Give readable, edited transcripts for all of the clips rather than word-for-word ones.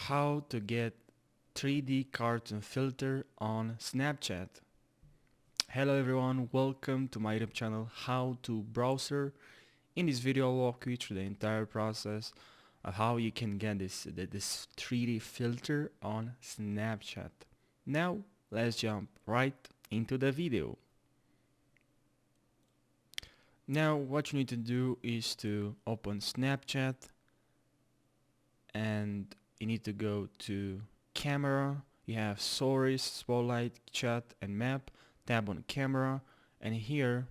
How to get 3D cartoon filter on Snapchat. Hello everyone, welcome to my YouTube channel HowToBrowser. In this video I'll walk you through the entire process of how you can get this 3D filter on Snapchat. Now let's jump right into the video. Now what you need to do is to open Snapchat and you need to go to camera. You have stories, spotlight, chat and map. Tap on camera, and here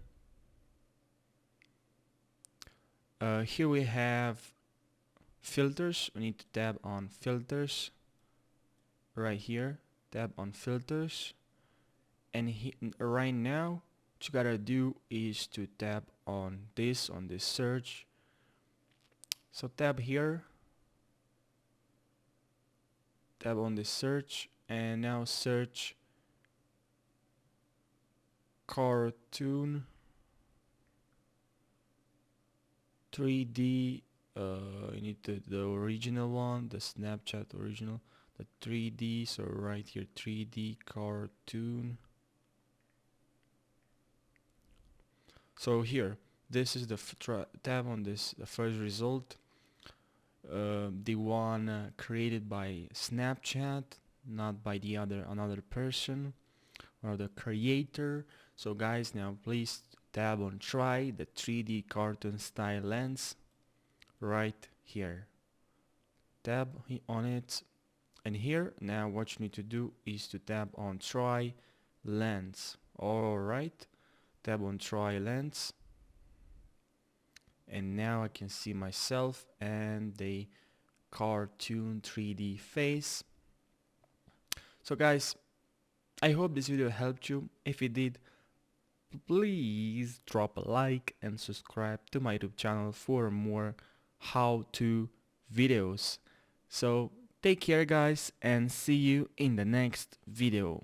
we have filters. We need to tap on filters right here. Tap on filters, and right now what you gotta do is to tap on this search. So tap here, tap on this search, and now search cartoon 3D. You need the original one, the Snapchat original, the 3D. So right here, 3D cartoon. So here, this is the tab on this, the first result, the one created by Snapchat, not by the another person or the creator. So guys, now please tab on try the 3D cartoon style lens right here. Tap on it, and here now what you need to do is to tap on try lens. Alright, tap on try lens, and now I can see myself and the cartoon 3D face. So guys, I hope this video helped you. If it did, please drop a like and subscribe to my YouTube channel for more how-to videos. So take care guys, and see you in the next video.